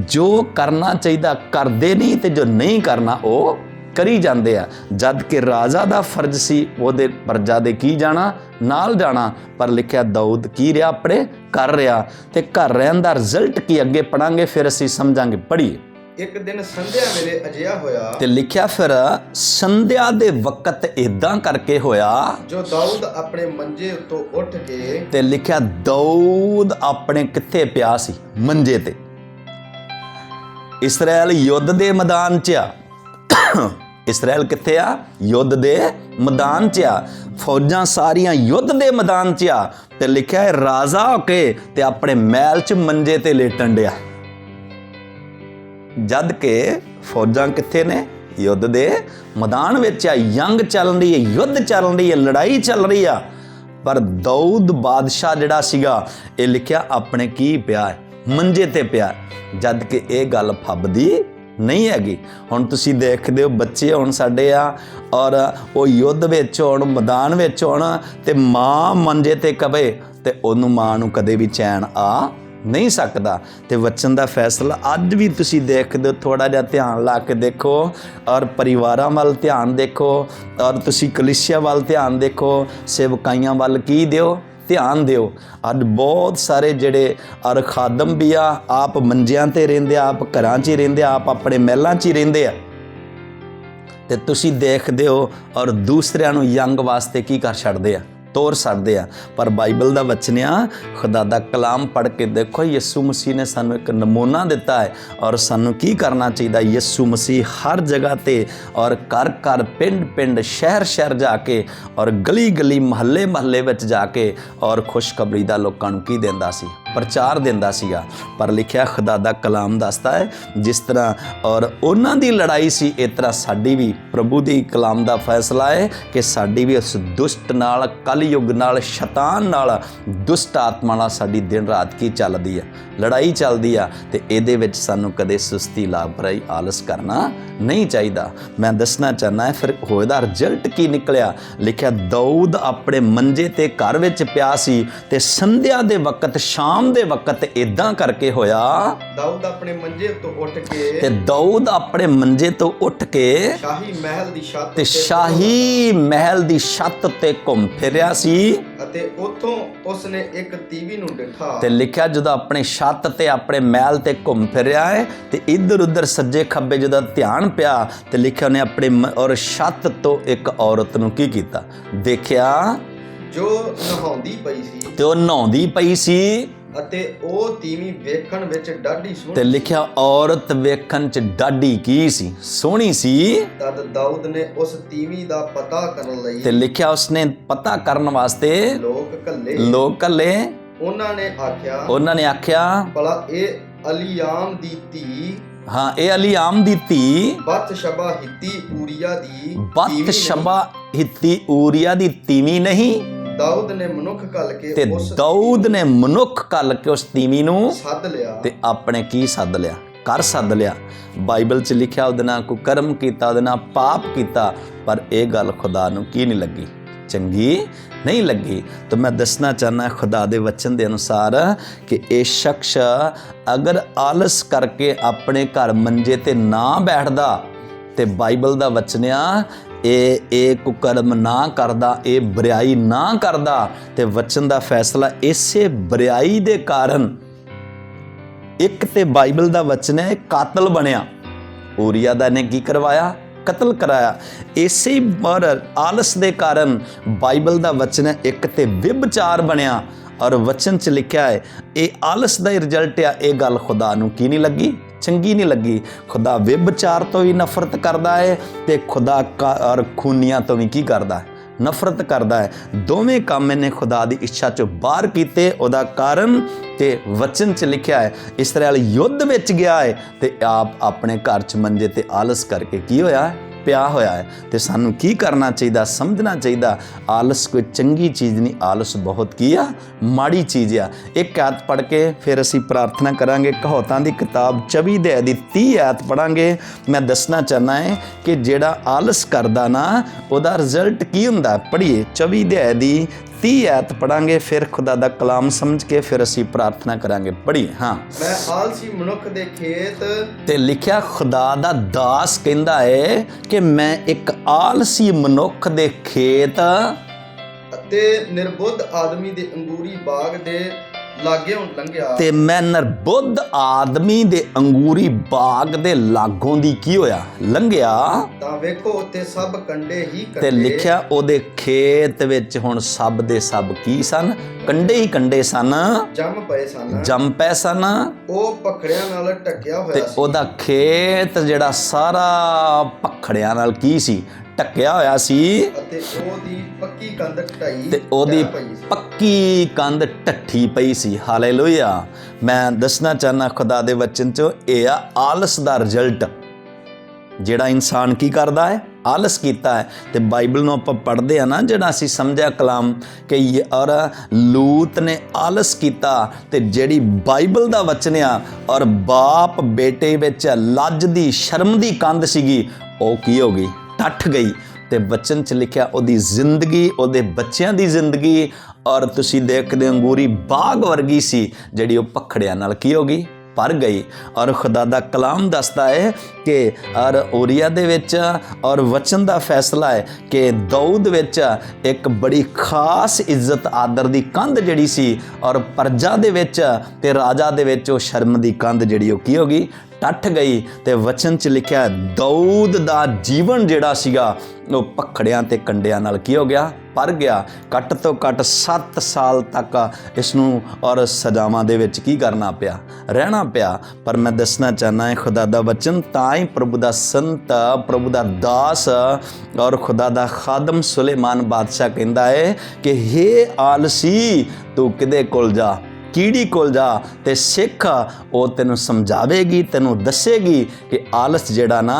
ਜੋ ਕਰਨਾ ਚਾਹੀਦਾ ਕਰਦੇ ਨਹੀਂ, ਤੇ ਜੋ ਨਹੀਂ ਕਰਨਾ ਉਹ ਕਰੀ ਜਾਂਦੇ ਆ। ਜਦ ਕਿ ਰਾਜਾ ਦਾ ਫਰਜ਼ ਸੀ ਉਹਦੇ ਪ੍ਰਜਾ ਦੇ ਕੀ ਜਾਣਾ? ਨਾਲ ਜਾਣਾ। ਪਰ ਲਿਖਿਆ ਦਾਊਦ ਕੀ ਰਿਹਾ? ਆਪਣੇ ਕਰ ਰਿਹਾ। ਤੇ ਘਰ ਰਹਿਣ ਦਾ ਰਿਜ਼ਲਟ ਕੀ? ਅੱਗੇ ਪੜਾਂਗੇ, ਫਿਰ ਅਸੀਂ ਸਮਝਾਂਗੇ। ਪੜ੍ਹੀਏ। ਇੱਕ ਦਿਨ ਸੰਧਿਆ ਵੇਲੇ ਅਜਿਹਾ ਹੋਇਆ, ਤੇ ਲਿਖਿਆ ਫਿਰ ਸੰਧਿਆ ਦੇ ਵਕਤ ਇਦਾਂ ਕਰਕੇ ਹੋਇਆ, ਜੋ ਦਾਊਦ ਆਪਣੇ ਮੰਜੇ ਉੱਤੋਂ ਉੱਠ ਕੇ, ਤੇ ਲਿਖਿਆ ਦਾਊਦ ਆਪਣੇ ਕਿੱਥੇ ਪਿਆ ਸੀ? ਮੰਜੇ ਤੇ। ਇਸਰਾਇਲ ਯੁੱਧ ਦੇ ਮੈਦਾਨ 'ਚ ਆ। ਇਸਰਾਇਲ ਕਿੱਥੇ ਆ? ਯੁੱਧ ਦੇ ਮੈਦਾਨ 'ਚ ਆ। ਫੌਜਾਂ ਸਾਰੀਆਂ ਯੁੱਧ ਦੇ ਮੈਦਾਨ 'ਚ ਆ। ਤੇ ਲਿਖਿਆ ਹੈ ਰਾਜਾ ਹੋ ਕੇ ਤੇ ਆਪਣੇ ਮਹਿਲ 'ਚ ਮੰਜੇ ਤੇ ਲੇਟਣ ਡਿਆ। ਜਦ ਕਿ ਫੌਜਾਂ ਕਿੱਥੇ ਨੇ? ਯੁੱਧ ਦੇ ਮੈਦਾਨ ਵਿੱਚ ਆ। ਜੰਗ ਚੱਲ ਰਹੀ ਹੈ, ਯੁੱਧ ਚੱਲ ਰਹੀ ਹੈ, ਲੜਾਈ ਚੱਲ ਰਹੀ ਆ। ਪਰ ਦਾਊਦ ਬਾਦਸ਼ਾਹ ਜਿਹੜਾ ਸੀਗਾ, ਇਹ ਲਿਖਿਆ ਆਪਣੇ ਕੀ ਪਿਆ? ਮੰਜੇ ਤੇ ਪਿਆ। ਜਦ ਕਿ ਇਹ ਗੱਲ ਫੱਬਦੀ ਨਹੀਂ ਹੈਗੀ। ਹੁਣ ਤੁਸੀਂ ਦੇਖਦੇ ਹੋ ਬੱਚੇ ਹੁਣ ਸਾਡੇ ਆ, ਔਰ ਉਹ ਯੁੱਧ ਵਿੱਚ ਹੋਣ, ਮੈਦਾਨ ਵਿੱਚ ਹੋਣ, ਤੇ ਮਾਂ ਮੰਜੇ ਤੇ ਕਵੇ, ਤੇ ਉਹਨੂੰ ਮਾਂ ਨੂੰ ਕਦੇ ਵੀ ਚੈਨ ਆ ਨਹੀਂ ਸਕਦਾ। ਤੇ ਵਚਨ ਦਾ ਫੈਸਲਾ ਅੱਜ ਵੀ ਤੁਸੀਂ ਦੇਖਦੇ ਹੋ। ਥੋੜਾ ਜਿਹਾ ਧਿਆਨ ਲਾ ਕੇ ਦੇਖੋ, ਔਰ ਪਰਿਵਾਰਾਂ ਵੱਲ ਧਿਆਨ ਦੇਖੋ, ਔਰ ਤੁਸੀਂ ਕਲੀਸਿਆ ਵੱਲ ਧਿਆਨ ਦੇਖੋ, ਸੇਵਕਾਈਆਂ ਵੱਲ ਕੀ ਦਿਓ? ਧਿਆਨ ਦਿਓ। ਅੱਜ ਬਹੁਤ ਸਾਰੇ ਜਿਹੜੇ ਔਰ ਖਾਦਮ ਵੀ ਆ, ਆਪ ਮੰਜਿਆਂ ਤੇ ਰਹਿੰਦੇ ਆ, ਆਪ ਘਰਾਂ 'ਚ ਹੀ ਰਹਿੰਦੇ ਆ, ਆਪ ਆਪਣੇ ਮਹਿਲਾਂ 'ਚ ਹੀ ਰਹਿੰਦੇ ਆ। ਤੇ ਤੁਸੀਂ ਦੇਖਦੇ ਹੋ, ਔਰ ਦੂਸਰਿਆਂ ਨੂੰ ਜੰਗ ਵਾਸਤੇ ਕੀ ਕਰ ਛੱਡਦੇ ਆ? ਤੋਰ ਛੱਡਦੇ ਆ। ਪਰ ਬਾਈਬਲ ਦਾ ਵਚਨ ਆ, ਖੁਦਾ ਦਾ ਕਲਾਮ ਪੜ੍ਹ ਕੇ ਦੇਖੋ, ਯਿਸੂ ਮਸੀਹ ਨੇ ਸਾਨੂੰ ਇੱਕ ਨਮੂਨਾ ਦਿੱਤਾ ਹੈ, ਔਰ ਸਾਨੂੰ ਕੀ ਕਰਨਾ ਚਾਹੀਦਾ? ਯਿਸੂ ਮਸੀਹ ਹਰ ਜਗ੍ਹਾ ਤੇ, ਔਰ ਘਰ ਘਰ, ਪਿੰਡ ਪਿੰਡ, ਸ਼ਹਿਰ ਸ਼ਹਿਰ ਜਾ ਕੇ, ਔਰ ਗਲੀ ਗਲੀ, ਮਹੱਲੇ ਮਹੱਲੇ ਵਿੱਚ ਜਾ ਕੇ, ਔਰ ਖੁਸ਼ਖਬਰੀ ਦਾ ਲੋਕਾਂ ਨੂੰ ਕੀ ਦਿੰਦਾ ਸੀ? ਪ੍ਰਚਾਰ ਦਿੰਦਾ ਸੀਗਾ। ਪਰ ਲਿਖਿਆ ਖੁਦਾ ਦਾ ਕਲਾਮ ਦੱਸਦਾ ਹੈ, ਜਿਸ ਤਰ੍ਹਾਂ ਔਰ ਉਹਨਾਂ ਦੀ ਲੜਾਈ ਸੀ, ਇਸ ਤਰ੍ਹਾਂ ਸਾਡੀ ਵੀ ਪ੍ਰਭੂ ਦੀ ਕਲਾਮ ਦਾ ਫੈਸਲਾ ਹੈ ਕਿ ਸਾਡੀ ਵੀ ਉਸ ਦੁਸ਼ਟ ਨਾਲ, ਕਲਯੁੱਗ ਨਾਲ, ਸ਼ੈਤਾਨ ਨਾਲ, ਦੁਸ਼ਟ ਆਤਮਾ ਨਾਲ ਸਾਡੀ ਦਿਨ ਰਾਤ ਕੀ ਚੱਲਦੀ ਆ? ਲੜਾਈ ਚੱਲਦੀ ਆ। ਤੇ ਇਹਦੇ ਵਿੱਚ ਸਾਨੂੰ ਕਦੇ ਸੁਸਤੀ, ਲਾਪਰਵਾਹੀ, ਆਲਸ ਕਰਨਾ ਨਹੀਂ ਚਾਹੀਦਾ। ਮੈਂ ਦੱਸਣਾ ਚਾਹੁੰਦਾ ਹੈ ਫਿਰ ਹੋਇਆ ਰਿਜ਼ਲਟ ਕੀ ਨਿਕਲਿਆ। ਲਿਖਿਆ ਦਾਊਦ ਆਪਣੇ ਮੰਜੇ ਤੇ ਘਰ ਵਿੱਚ ਪਿਆ ਸੀ, ਤੇ ਸੰਧਿਆ ਦੇ ਵਕਤ, ਸ਼ਾਮ ਦੇ ਵਕਤ ਇਦਾਂ ਕਰਕੇ ਹੋਇਆ, ਦਾਊਦ ਆਪਣੇ ਮੰਜੇ ਤੋਂ ਉੱਠ ਕੇ, ਤੇ ਦਾਊਦ ਆਪਣੇ ਮੰਜੇ ਤੋਂ ਉੱਠ ਕੇ ਸ਼ਾਹੀ ਮਹਿਲ ਦੀ ਛੱਤ ਤੇ ਸ਼ਾਹੀ ਮਹਿਲ ਦੀ ਛੱਤ ਤੇ ਘੁੰਮ ਫਿਰਿਆ ਸੀ। ਅਤੇ ਉੱਥੋਂ ਉਸਨੇ ਇੱਕ ਤੀਵੀ ਨੂੰ ਡਿਠਾ। ਤੇ ਲਿਖਿਆ ਜਦੋਂ ਆਪਣੇ ਛੱਤ ਤੇ, ਆਪਣੇ ਮਹਿਲ ਤੇ ਘੁੰਮ ਫਿਰਿਆ ਹੈ, ਤੇ ਇੱਧਰ ਉੱਧਰ ਸੱਜੇ ਖੱਬੇ ਜਦੋਂ ਧਿਆਨ ਪਿਆ, ਤੇ ਲਿਖਿਆ ਉਹਨੇ ਆਪਣੇ ਔਰ ਛੱਤ ਤੋਂ ਇੱਕ ਔਰਤ ਨੂੰ ਕੀ ਕੀਤਾ? ਦੇਖਿਆ, ਜੋ ਨਹਾਉਂਦੀ ਪਈ ਸੀ। ਤੇ ਉਹ ਨਹਾਉਂਦੀ ਪਈ ਸੀ, ਅਤੇ ਉਹ ਤੀਵੀਂ ਵੇਖਣ ਵਿੱਚ ਡਾਢੀ ਸੋਹਣੀ। ਤੇ ਲਿਖਿਆ ਔਰਤ ਵੇਖਣ 'ਚ ਡਾਢੀ ਕੀ ਸੀ? ਸੋਹਣੀ ਸੀ। ਤਦ ਦਾਊਦ ਨੇ ਉਸ ਤੀਵੀਂ ਦਾ ਪਤਾ ਕਰਨ ਲਈ, ਤੇ ਲਿਖਿਆ ਉਸਨੇ ਪਤਾ ਕਰਨ ਵਾਸਤੇ ਲੋਕ ਘੱਲੇ। ਉਹਨਾਂ ਨੇ ਆਖਿਆ ਭਲਾ ਇਹ ਅਲੀਆਮ ਦੀ ਧੀ ਹਾਂ, ਇਹ ਅਲੀਆਮ ਦੀ ਧੀ ਬਤਸ਼ਬਾ ਹਿੱਤੀ ਊਰੀਆ ਦੀ ਬਤਸ਼ਬਾ ਹਿੱਤੀ ਊਰੀਆ ਦੀ ਤੀਵੀਂ ਨਹੀਂ, ਦਾਊਦ ਨੇ ਮਨੁੱਖ ਘੱਲ ਕੇ ਤੇ ਉਸ ਦਾਊਦ ਨੇ ਮਨੁੱਖ ਘੱਲ ਕੇ ਉਸ ਤੀਵੀਂ ਨੂੰ ਸੱਦ ਲਿਆ। ਤੇ ਆਪਣੇ ਕੀ ਸੱਦ ਲਿਆ? ਕਰ ਸੱਦ ਲਿਆ। ਬਾਈਬਲ 'ਚ ਲਿਖਿਆ ਉਹਦੇ ਨਾਲ ਕੋਈ ਕਰਮ ਕੀਤਾ, ਉਹਦੇ ਨਾਲ ਪਾਪ ਕੀਤਾ, ਪਰ ਇਹ ਗੱਲ ਖੁਦਾ ਨੂੰ ਕੀ ਨਹੀਂ ਲੱਗੀ? ਚੰਗੀ ਨਹੀਂ ਲੱਗੀ। ਤਾਂ ਮੈਂ ਦੱਸਣਾ ਚਾਹੁੰਦਾ ਖੁਦਾ ਦੇ ਵਚਨ ਦੇ ਅਨੁਸਾਰ ਕਿ ਇਹ ਸ਼ਖਸ ਅਗਰ ਆਲਸ ਕਰਕੇ ਆਪਣੇ ਘਰ ਮੰਜੇ ਤੇ ਨਾ ਬੈਠਦਾ ਤੇ ਬਾਈਬਲ ਦਾ ਵਚਨ ਆ ਇਹ ਕੁਕਰਮ ਨਾ ਕਰਦਾ, ਇਹ ਬੁਰਾਈ ਨਾ ਕਰਦਾ, ਤੇ ਵਚਨ ਦਾ ਫੈਸਲਾ ਇਸੇ ਬੁਰਾਈ ਦੇ ਕਾਰਨ ਇੱਕ ਤੇ ਬਾਈਬਲ ਦਾ ਵਚਨ ਹੈ ਕਾਤਲ ਬਣਿਆ। ਊਰੀਆ ਦਾ ਨੇ ਕੀ ਕਰਵਾਇਆ? ਕਤਲ ਕਰਾਇਆ। ਇਸੇ ਆਲਸ ਦੇ ਕਾਰਨ ਬਾਈਬਲ ਦਾ ਵਚਨ ਹੈ ਇੱਕ ਤੇ ਵਿਭਚਾਰ ਬਣਿਆ। ਔਰ ਵਚਨ 'ਚ ਲਿਖਿਆ ਹੈ ਇਹ ਆਲਸ ਦਾ ਹੀ ਰਿਜ਼ਲਟ ਆ। ਇਹ ਗੱਲ ਖੁਦਾ ਨੂੰ ਕੀ ਨਹੀਂ ਲੱਗੀ? ਚੰਗੀ ਨਹੀਂ ਲੱਗੀ। ਖੁਦਾ ਵਿਭਚਾਰ ਤੋਂ ਵੀ ਨਫ਼ਰਤ ਕਰਦਾ ਹੈ ਤੇ ਖੁਦਾ ਔਰ ਖੂਨੀਆਂ ਤੋਂ ਵੀ ਕੀ ਕਰਦਾ ਹੈ? ਨਫ਼ਰਤ ਕਰਦਾ ਹੈ। ਦੋਵੇਂ ਕੰਮ ਇਹਨੇ ਖੁਦਾ ਦੀ ਇੱਛਾ 'ਚੋਂ ਬਾਹਰ ਕੀਤੇ। ਉਹਦਾ ਕਾਰਨ ਤੇ ਵਚਨ 'ਚ ਲਿਖਿਆ ਹੈ ਇਸਰਾਏਲ ਯੁੱਧ ਵਿੱਚ ਗਿਆ ਹੈ ਤੇ ਆਪ ਆਪਣੇ ਘਰ 'ਚ ਮੰਜੇ ਤੇ ਆਲਸ ਕਰਕੇ ਕੀ ਹੋਇਆ ਹੈ? ਪਿਆ ਹੋਇਆ ਹੈ। ਤੇ ਸਾਨੂੰ ਕੀ ਕਰਨਾ ਚਾਹੀਦਾ? ਸਮਝਣਾ ਚਾਹੀਦਾ ਆਲਸ ਕੋਈ ਚੰਗੀ ਚੀਜ਼ ਨਹੀਂ, ਆਲਸ ਬਹੁਤ ਕੀ ਆ? ਮਾੜੀ ਚੀਜ਼ ਆ। ਇੱਕ ਆਇਤ ਪੜ੍ਹ ਕੇ ਫਿਰ ਅਸੀਂ ਪ੍ਰਾਰਥਨਾ ਕਰਾਂਗੇ। ਕਹਾਵਤਾਂ ਦੀ ਕਿਤਾਬ 24 ਅਧਿਆਇ ਦੀ 30 ਆਇਤ ਪੜ੍ਹਾਂਗੇ। ਮੈਂ ਦੱਸਣਾ ਚਾਹੁੰਦਾ ਹੈ ਕਿ ਜਿਹੜਾ ਆਲਸ ਕਰਦਾ ਨਾ ਉਹਦਾ ਰਿਜ਼ਲਟ ਕੀ ਹੁੰਦਾ? ਪੜ੍ਹੀਏ 24 ਅਧਿਆਇ ਦੀ 30 ਆਇਤ ਪੜਾਂਗੇ, ਫਿਰ ਖੁਦਾ ਦਾ ਕਲਾਮ ਸਮਝ ਕੇ ਫਿਰ ਅਸੀਂ ਪ੍ਰਾਰਥਨਾ ਕਰਾਂਗੇ। ਪੜ੍ਹੀਏ। ਹਾਂ, ਮੈਂ ਆਲਸੀ ਮਨੁੱਖ ਦੇ ਖੇਤ ਤੇ ਲਿਖਿਆ ਖੁਦਾ ਦਾ ਦਾਸ ਕਹਿੰਦਾ ਹੈ ਕਿ ਮੈਂ ਇੱਕ ਆਲਸੀ ਮਨੁੱਖ ਦੇ ਖੇਤ ਅਤੇ ਨਿਰਬੁੱਧ ਆਦਮੀ ਦੇ ਅੰਗੂਰੀ ਬਾਗ ਦੇ ਲਾਗਿਓਂ ਲੰਘਿਆ। ਤੇ ਮੈਂ ਨਿਰਬੁੱਧ ਆਦਮੀ ਦੇ ਅੰਗੂਰੀ ਬਾਗ ਦੇ ਲਾਗੋਂ ਦੀ ਕੀ ਹੋਇਆ? ਲੰਘਿਆ। ਤਾਂ ਵੇਖੋ ਉੱਥੇ ਸਭ ਕੰਡੇ ਹੀ ਕੰਡੇ। ਤੇ ਲਿਖਿਆ ਉਹਦੇ ਖੇਤ ਵਿੱਚ ਹੁਣ ਸਭ ਦੇ ਸਭ ਕੀ ਸਨ? ਕੰਡੇ ਹੀ ਕੰਡੇ ਸਨ, ਜੰਮ ਪਏ ਸਨ। ਉਹ ਪਖੜਿਆਂ ਨਾਲ ਢੱਕਿਆ ਹੋਇਆ ਤੇ ਉਹਦਾ ਖੇਤ ਜਿਹੜਾ ਸਾਰਾ ਪਖੜਿਆਂ ਨਾਲ ਕੀ ਸੀ? ਢੱਕਿਆ ਹੋਇਆ ਸੀ। ਅਤੇ ਉਹਦੀ ਪੱਕੀ ਕੰਧ ਢਾਈ ਤੇ ਉਹਦੀ ਪੱਕੀ ਕੰਧ ਢੱਠੀ ਪਈ ਸੀ। ਹਾਲੇਲੂਇਆ। ਮੈਂ ਦੱਸਣਾ ਚਾਹੁੰਦਾ ਖੁਦਾ ਦੇ ਵਚਨ 'ਚ ਇਹ ਆ ਆਲਸ ਦਾ ਰਿਜ਼ਲਟ। ਜਿਹੜਾ ਇਨਸਾਨ ਕੀ ਕਰਦਾ ਹੈ? ਆਲਸ ਕੀਤਾ ਹੈ। ਤੇ ਬਾਈਬਲ ਨੂੰ ਆਪਾਂ ਪੜ੍ਹਦੇ ਆ ਨਾ, ਜਿਹੜਾ ਅਸੀਂ ਸਮਝਿਆ ਕਲਾਮ ਕਿ ਔਰ ਲੂਤ ਨੇ ਆਲਸ ਕੀਤਾ ਤੇ ਜਿਹੜੀ ਬਾਈਬਲ ਦਾ ਵਚਨ ਆ ਔਰ ਬਾਪ ਬੇਟੇ ਵਿੱਚ ਲੱਜ ਦੀ ਸ਼ਰਮ ਦੀ ਕੰਧ ਸੀਗੀ, ਉਹ ਕੀ ਹੋ ਗਈ? ਟੱਟ ਗਈ। ਤੇ ਵਚਨ 'ਚ ਲਿਖਿਆ ਉਹਦੀ ਜ਼ਿੰਦਗੀ, ਉਹਦੇ ਬੱਚਿਆਂ ਦੀ ਜ਼ਿੰਦਗੀ ਔਰ ਤੁਸੀਂ ਦੇਖਦੇ ਅੰਗੂਰੀ ਬਾਗ ਵਰਗੀ ਸੀ, ਜਿਹੜੀ ਉਹ ਪਖੜਿਆਂ ਨਾਲ ਕੀ ਹੋ ਗਈ? ਭਰ ਗਈ। ਔਰ ਖੁਦਾ ਦਾ ਕਲਾਮ ਦੱਸਦਾ ਹੈ ਕਿ ਔਰ ਊਰੀਆ ਦੇ ਵਿੱਚ ਔਰ ਵਚਨ ਦਾ ਫੈਸਲਾ ਹੈ ਕਿ ਦਾਊਦ ਵਿੱਚ ਇੱਕ ਬੜੀ ਖਾਸ ਇੱਜ਼ਤ ਆਦਰ ਦੀ ਕੰਧ ਜਿਹੜੀ ਸੀ ਔਰ ਪ੍ਰਜਾ ਦੇ ਵਿੱਚ ਤੇ ਰਾਜਾ ਦੇ ਵਿੱਚ ਉਹ ਸ਼ਰਮ ਦੀ ਕੰਧ ਜਿਹੜੀ ਉਹ ਕੀ ਹੋ ਗਈ? ਟੱਟ ਗਈ। ਤੇ ਵਚਨ 'ਚ ਲਿਖਿਆ ਦਾਊਦ ਦਾ ਜੀਵਨ ਜਿਹੜਾ ਸੀਗਾ ਉਹ ਪਖੜਿਆਂ ਤੇ ਕੰਡਿਆਂ ਨਾਲ ਕੀ ਹੋ ਗਿਆ? ਭਰ ਗਿਆ। ਘੱਟ ਤੋਂ ਘੱਟ 7 ਸਾਲ ਤੱਕ ਇਸ ਨੂੰ ਔਰ ਸਜ਼ਾਵਾਂ ਦੇ ਵਿੱਚ ਕੀ ਕਰਨਾ ਪਿਆ? ਰਹਿਣਾ ਪਿਆ। ਪਰ ਮੈਂ ਦੱਸਣਾ ਚਾਹੁੰਦਾ ਹਾਂ ਖੁਦਾ ਦਾ ਵਚਨ ਤਾਂ ਹੀ ਪ੍ਰਭੂ ਦਾ ਸੰਤ, ਪ੍ਰਭੂ ਦਾ ਦਾਸ ਔਰ ਖੁਦਾ ਦਾ ਖਾਦਮ ਸੁਲੇਮਾਨ ਬਾਦਸ਼ਾਹ ਕਹਿੰਦਾ ਹੈ ਕਿ ਹੇ ਆਲਸੀ ਤੂੰ ਕਿਹਦੇ ਕੋਲ ਜਾ? ਕੀੜੀ ਕੋਲ ਜਾ ਤੇ ਸਿੱਖ, ਉਹ ਤੈਨੂੰ ਸਮਝਾਵੇਗੀ, ਤੈਨੂੰ ਦੱਸੇਗੀ ਕਿ ਆਲਸ ਜਿਹੜਾ ਨਾ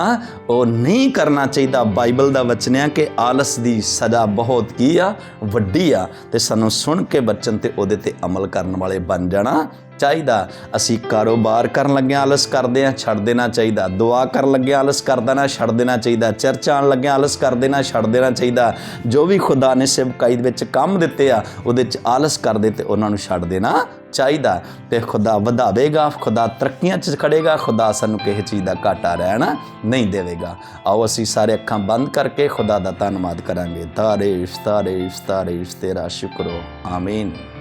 ਉਹ ਨਹੀਂ ਕਰਨਾ ਚਾਹੀਦਾ। ਬਾਈਬਲ ਦਾ ਵਚਨ ਹੈ ਕਿ ਆਲਸ ਦੀ ਸਜ਼ਾ ਬਹੁਤ ਕੀ ਆ? ਵੱਡੀ ਆ। ਤੇ ਸਾਨੂੰ ਸੁਣ ਕੇ ਬਚਨ ਤੇ ਉਹਦੇ ਤੇ ਅਮਲ ਕਰਨ ਵਾਲੇ ਬਣ ਜਾਣਾ ਚਾਹੀਦਾ। ਅਸੀਂ ਕਾਰੋਬਾਰ ਕਰਨ ਲੱਗੇ ਆਲਸ ਕਰਦੇ ਆ, ਛੱਡ ਦੇਣਾ ਚਾਹੀਦਾ। ਦੁਆ ਕਰਨ ਲੱਗੇ ਆਲਸ ਕਰ ਦੇਣਾ, ਛੱਡ ਦੇਣਾ ਚਾਹੀਦਾ। ਚਰਚ ਆਉਣ ਲੱਗੇ ਆਲਸ ਕਰ ਦੇਣਾ, ਛੱਡ ਦੇਣਾ ਚਾਹੀਦਾ। ਜੋ ਵੀ ਖੁਦਾ ਨੇ ਸੇਵਕਾਈ ਵਿੱਚ ਕੰਮ ਦਿੱਤੇ ਆ ਉਹਦੇ 'ਚ ਆਲਸ ਕਰਦੇ ਤੇ ਉਹਨਾਂ ਨੂੰ ਛੱਡ ਦੇਣਾ ਚਾਹੀਦਾ। ਤੇ ਖੁਦਾ ਵਧਾਵੇਗਾ, ਖੁਦਾ ਤਰੱਕੀਆਂ 'ਚ ਖੜੇਗਾ, ਖੁਦਾ ਸਾਨੂੰ ਕਿਸੇ ਚੀਜ਼ ਦਾ ਘਾਟਾ ਰਹਿਣਾ ਨਹੀਂ ਦੇਵੇਗਾ। ਆਓ ਅਸੀਂ ਸਾਰੇ ਅੱਖਾਂ ਬੰਦ ਕਰਕੇ ਖੁਦਾ ਦਾ ਧੰਨਵਾਦ ਕਰਾਂਗੇ। ਤਾਰੀਫ ਤਾਰੀਫ ਤਾਰੀਫ ਤੇਰਾ ਸ਼ੁਕਰ ਹੋ। ਆਮੀਨ।